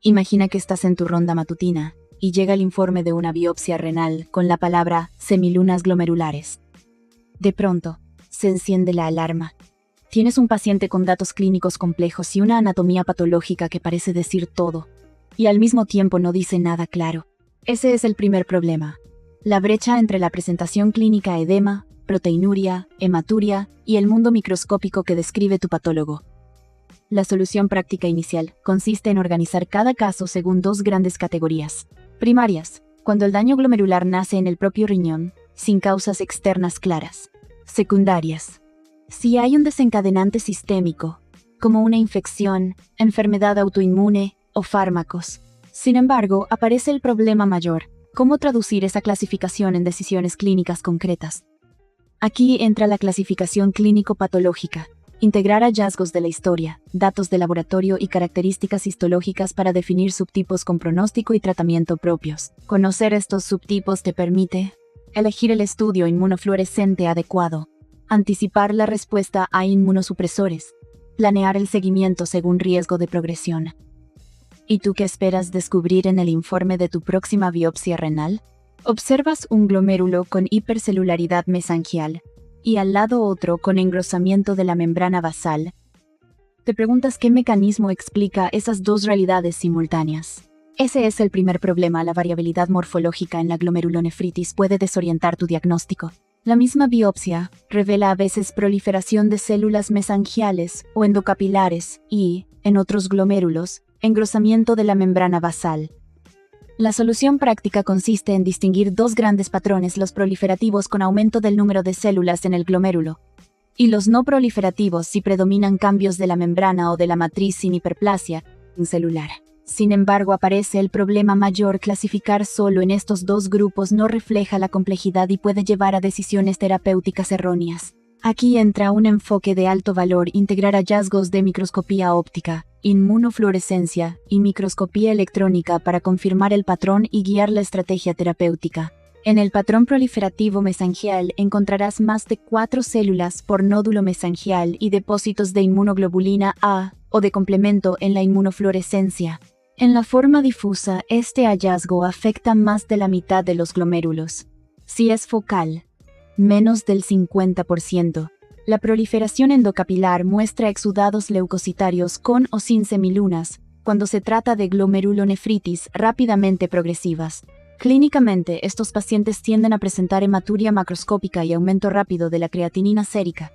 Imagina que estás en tu ronda matutina y llega el informe de una biopsia renal con la palabra semilunas glomerulares. De pronto, se enciende la alarma. Tienes un paciente con datos clínicos complejos y una anatomía patológica que parece decir todo, y al mismo tiempo no dice nada claro. Ese es el primer problema. La brecha entre la presentación clínica edema, proteinuria, hematuria y el mundo microscópico que describe tu patólogo. La solución práctica inicial consiste en organizar cada caso según dos grandes categorías. Primarias, cuando el daño glomerular nace en el propio riñón, sin causas externas claras. Secundarias, si hay un desencadenante sistémico, como una infección, enfermedad autoinmune o fármacos. Sin embargo, aparece el problema mayor: ¿cómo traducir esa clasificación en decisiones clínicas concretas? Aquí entra la clasificación clínico-patológica. Integrar hallazgos de la historia, datos de laboratorio y características histológicas para definir subtipos con pronóstico y tratamiento propios. Conocer estos subtipos te permite elegir el estudio inmunofluorescente adecuado, anticipar la respuesta a inmunosupresores, planear el seguimiento según riesgo de progresión. ¿Y tú qué esperas descubrir en el informe de tu próxima biopsia renal? Observas un glomérulo con hipercelularidad mesangial y al lado otro con engrosamiento de la membrana basal. Te preguntas qué mecanismo explica esas dos realidades simultáneas. Ese es el primer problema. La variabilidad morfológica en la glomerulonefritis puede desorientar tu diagnóstico. La misma biopsia revela a veces proliferación de células mesangiales o endocapilares y, en otros glomérulos, engrosamiento de la membrana basal. La solución práctica consiste en distinguir dos grandes patrones: los proliferativos con aumento del número de células en el glomérulo, y los no proliferativos si predominan cambios de la membrana o de la matriz sin hiperplasia celular. Sin embargo, aparece el problema mayor: clasificar solo en estos dos grupos no refleja la complejidad y puede llevar a decisiones terapéuticas erróneas. Aquí entra un enfoque de alto valor: integrar hallazgos de microscopía óptica, inmunofluorescencia y microscopía electrónica para confirmar el patrón y guiar la estrategia terapéutica. En el patrón proliferativo mesangial encontrarás más de 4 células por nódulo mesangial y depósitos de inmunoglobulina A o de complemento en la inmunofluorescencia. En la forma difusa, este hallazgo afecta más de la mitad de los glomérulos. Si es focal, menos del 50%. La proliferación endocapilar muestra exudados leucocitarios con o sin semilunas, cuando se trata de glomerulonefritis rápidamente progresivas. Clínicamente, estos pacientes tienden a presentar hematuria macroscópica y aumento rápido de la creatinina sérica.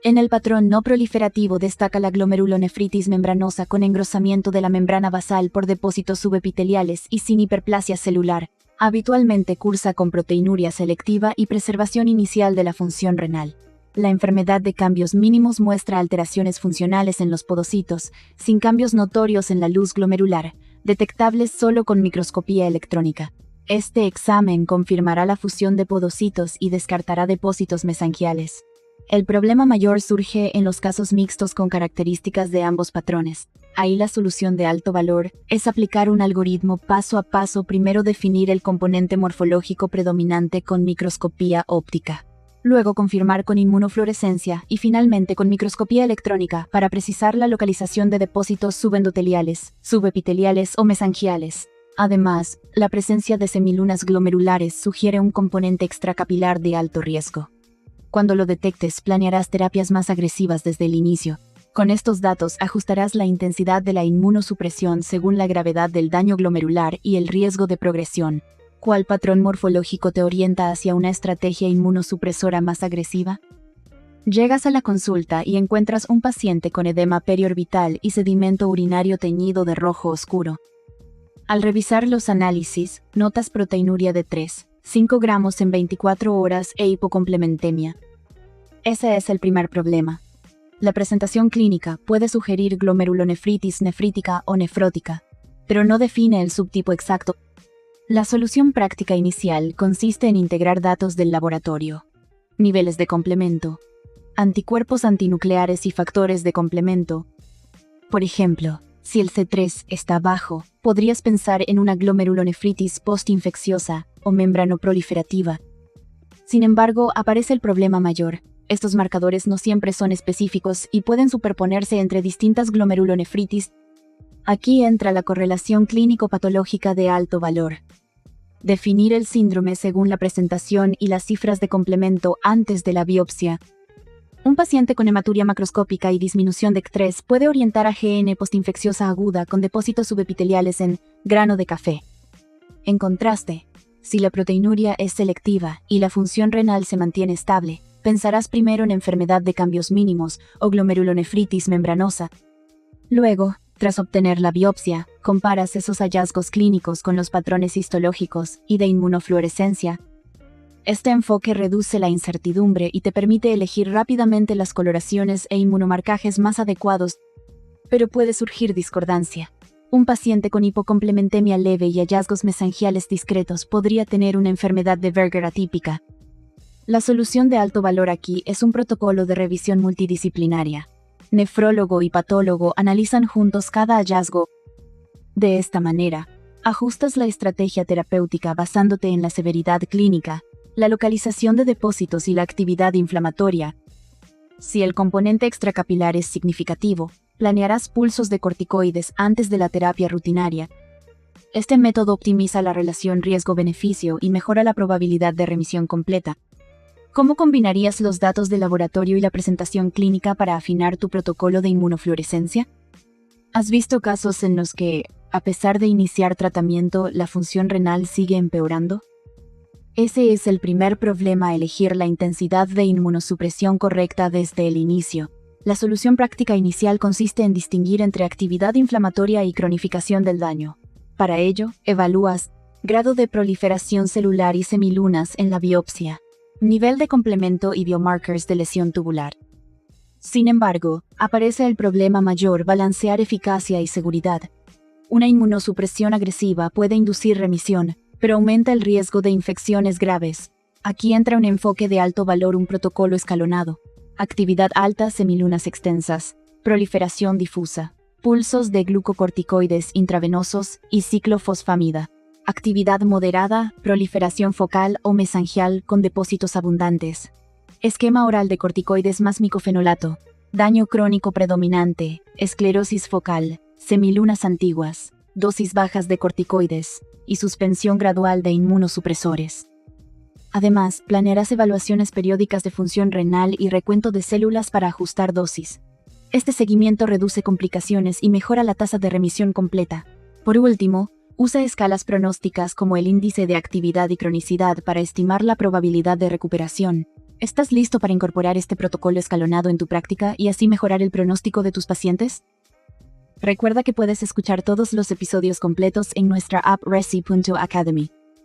En el patrón no proliferativo destaca la glomerulonefritis membranosa con engrosamiento de la membrana basal por depósitos subepiteliales y sin hiperplasia celular. Habitualmente cursa con proteinuria selectiva y preservación inicial de la función renal. La enfermedad de cambios mínimos muestra alteraciones funcionales en los podocitos, sin cambios notorios en la luz glomerular, detectables solo con microscopía electrónica. Este examen confirmará la fusión de podocitos y descartará depósitos mesangiales. El problema mayor surge en los casos mixtos con características de ambos patrones. Ahí la solución de alto valor es aplicar un algoritmo paso a paso: primero definir el componente morfológico predominante con microscopía óptica, luego confirmar con inmunofluorescencia y finalmente con microscopía electrónica para precisar la localización de depósitos subendoteliales, subepiteliales o mesangiales. Además, la presencia de semilunas glomerulares sugiere un componente extracapilar de alto riesgo. Cuando lo detectes, planearás terapias más agresivas desde el inicio. Con estos datos ajustarás la intensidad de la inmunosupresión según la gravedad del daño glomerular y el riesgo de progresión. ¿Cuál patrón morfológico te orienta hacia una estrategia inmunosupresora más agresiva? Llegas a la consulta y encuentras un paciente con edema periorbital y sedimento urinario teñido de rojo oscuro. Al revisar los análisis, notas proteinuria de 3,5 gramos en 24 horas e hipocomplementemia. Ese es el primer problema. La presentación clínica puede sugerir glomerulonefritis nefrítica o nefrótica, pero no define el subtipo exacto. La solución práctica inicial consiste en integrar datos del laboratorio, niveles de complemento, anticuerpos antinucleares y factores de complemento. Por ejemplo, si el C3 está bajo, podrías pensar en una glomerulonefritis postinfecciosa o membranoproliferativa. Sin embargo, aparece el problema mayor: estos marcadores no siempre son específicos y pueden superponerse entre distintas glomerulonefritis. Aquí entra la correlación clínico-patológica de alto valor. Definir el síndrome según la presentación y las cifras de complemento antes de la biopsia. Un paciente con hematuria macroscópica y disminución de CT3 puede orientar a GN postinfecciosa aguda con depósitos subepiteliales en grano de café. En contraste, si la proteinuria es selectiva y la función renal se mantiene estable, pensarás primero en enfermedad de cambios mínimos o glomerulonefritis membranosa. Luego, tras obtener la biopsia, comparas esos hallazgos clínicos con los patrones histológicos y de inmunofluorescencia. Este enfoque reduce la incertidumbre y te permite elegir rápidamente las coloraciones e inmunomarcajes más adecuados, pero puede surgir discordancia. Un paciente con hipocomplementemia leve y hallazgos mesangiales discretos podría tener una enfermedad de Berger atípica. La solución de alto valor aquí es un protocolo de revisión multidisciplinaria. Nefrólogo y patólogo analizan juntos cada hallazgo. De esta manera, ajustas la estrategia terapéutica basándote en la severidad clínica, la localización de depósitos y la actividad inflamatoria. Si el componente extracapilar es significativo, planearás pulsos de corticoides antes de la terapia rutinaria. Este método optimiza la relación riesgo-beneficio y mejora la probabilidad de remisión completa. ¿Cómo combinarías los datos de laboratorio y la presentación clínica para afinar tu protocolo de inmunofluorescencia? ¿Has visto casos en los que, a pesar de iniciar tratamiento, la función renal sigue empeorando? Ese es el primer problema: elegir la intensidad de inmunosupresión correcta desde el inicio. La solución práctica inicial consiste en distinguir entre actividad inflamatoria y cronificación del daño. Para ello, evalúas grado de proliferación celular y semilunas en la biopsia, nivel de complemento y biomarkers de lesión tubular. Sin embargo, aparece el problema mayor: balancear eficacia y seguridad. Una inmunosupresión agresiva puede inducir remisión, pero aumenta el riesgo de infecciones graves. Aquí entra un enfoque de alto valor: un protocolo escalonado. Actividad alta, semilunas extensas, proliferación difusa, pulsos de glucocorticoides intravenosos y ciclofosfamida. Actividad moderada, proliferación focal o mesangial con depósitos abundantes. Esquema oral de corticoides más micofenolato. Daño crónico predominante, esclerosis focal, semilunas antiguas, dosis bajas de corticoides y suspensión gradual de inmunosupresores. Además, planearás evaluaciones periódicas de función renal y recuento de células para ajustar dosis. Este seguimiento reduce complicaciones y mejora la tasa de remisión completa. Por último, usa escalas pronósticas como el índice de actividad y cronicidad para estimar la probabilidad de recuperación. ¿Estás listo para incorporar este protocolo escalonado en tu práctica y así mejorar el pronóstico de tus pacientes? Recuerda que puedes escuchar todos los episodios completos en nuestra app resi.academy.